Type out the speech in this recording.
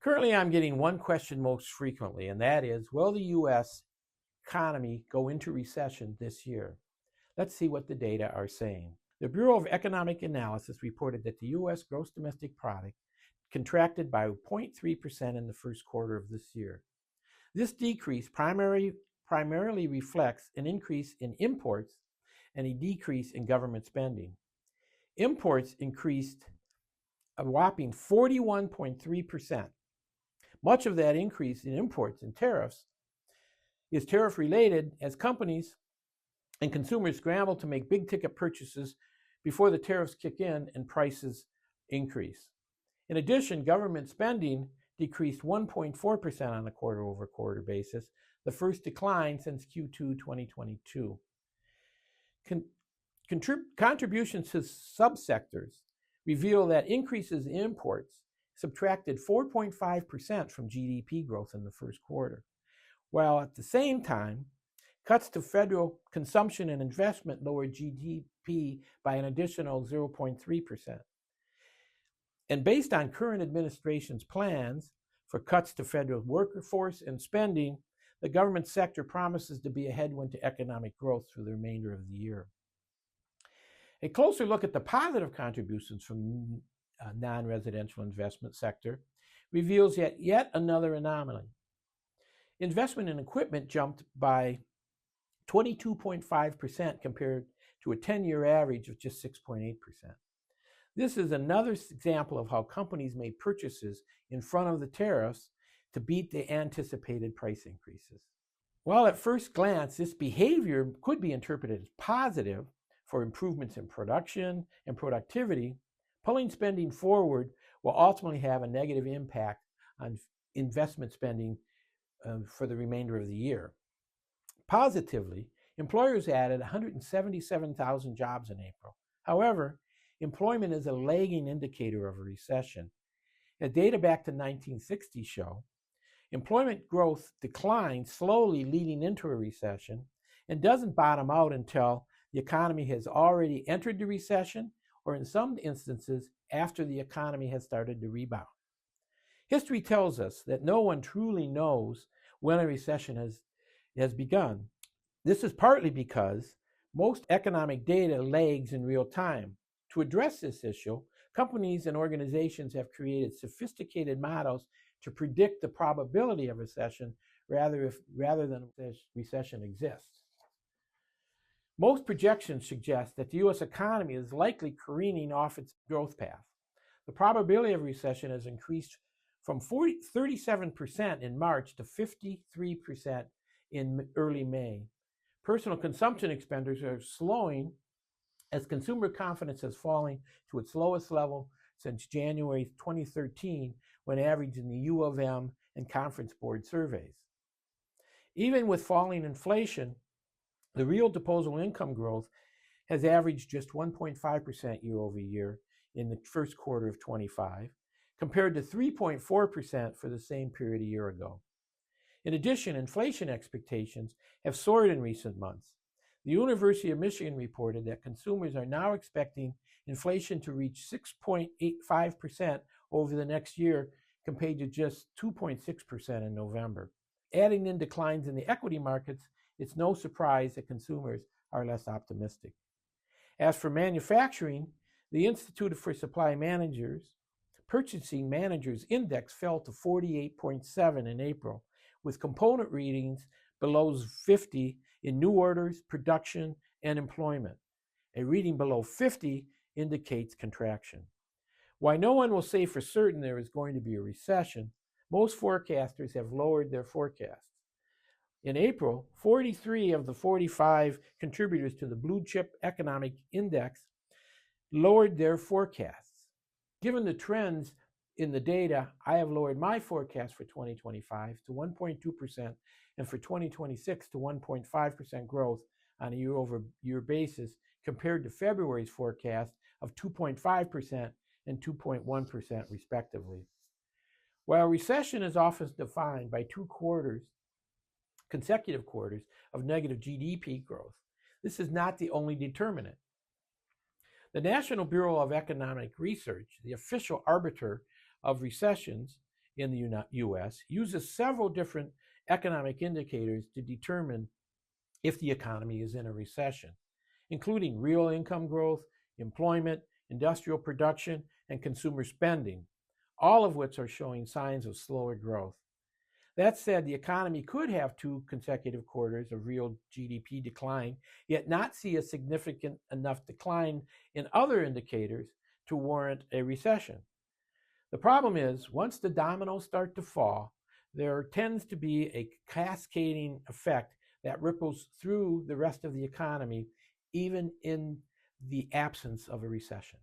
Currently, I'm getting one question most frequently, and that is, will the U.S. economy go into recession this year? Let's see what the data are saying. The Bureau of Economic Analysis reported that the U.S. gross domestic product contracted by 0.3% in the first quarter of this year. This decrease primarily reflects an increase in imports and a decrease in government spending. Imports increased a whopping 41.3%. Much of that increase in imports and tariffs is tariff related as companies and consumers scramble to make big ticket purchases before the tariffs kick in and prices increase. In addition, government spending decreased 1.4% on a quarter-over-quarter basis, the first decline since Q2 2022. Contributions to subsectors reveal that increases in imports subtracted 4.5% from GDP growth in the first quarter, while at the same time, cuts to federal consumption and investment lowered GDP by an additional 0.3%. And based on current administration's plans for cuts to federal workforce and spending, the government sector promises to be a headwind to economic growth through the remainder of the year. A closer look at the positive contributions from non-residential investment sector reveals yet another anomaly. Investment in equipment jumped by 22.5% compared to a 10-year average of just 6.8%. This is another example of how companies made purchases in front of the tariffs to beat the anticipated price increases. While at first glance this behavior could be interpreted as positive for improvements in production and productivity, pulling spending forward will ultimately have a negative impact on investment spending for the remainder of the year. Positively, employers added 177,000 jobs in April. However, employment is a lagging indicator of a recession. As data back to 1960 show, employment growth declines slowly leading into a recession and doesn't bottom out until the economy has already entered the recession, or in some instances, after the economy has started to rebound. History tells us that no one truly knows when a recession has begun. This is partly because most economic data lags in real time. To address this issue, companies and organizations have created sophisticated models to predict the probability of recession rather than if recession exists. Most projections suggest that the U.S. economy is likely careening off its growth path. The probability of recession has increased from 37% in March to 53% in early May. Personal consumption expenditures are slowing as consumer confidence has fallen to its lowest level since January 2013, when averaged in the U of M and Conference Board surveys. Even with falling inflation, the real disposable income growth has averaged just 1.5% year over year in the first quarter of 25, compared to 3.4% for the same period a year ago. In addition, inflation expectations have soared in recent months. The University of Michigan reported that consumers are now expecting inflation to reach 6.85% over the next year, compared to just 2.6% in November. Adding in declines in the equity markets, it's no surprise that consumers are less optimistic. As for manufacturing, the Institute for Supply Managers Purchasing Managers Index fell to 48.7 in April, with component readings below 50 in new orders, production, and employment. A reading below 50 indicates contraction. While no one will say for certain there is going to be a recession, most forecasters have lowered their forecasts. In April, 43 of the 45 contributors to the Blue Chip Economic Index lowered their forecasts. Given the trends in the data, I have lowered my forecast for 2025 to 1.2% and for 2026 to 1.5% growth on a year-over-year basis, compared to February's forecast of 2.5% and 2.1% respectively. While recession is often defined by consecutive quarters of negative GDP growth, this is not the only determinant. The National Bureau of Economic Research, the official arbiter of recessions, in the US uses several different economic indicators to determine if the economy is in a recession, including real income growth, employment, industrial production, and consumer spending, all of which are showing signs of slower growth. That said, the economy could have 2 consecutive quarters of real GDP decline, yet not see a significant enough decline in other indicators to warrant a recession. The problem is, once the dominoes start to fall, there tends to be a cascading effect that ripples through the rest of the economy, even in the absence of a recession.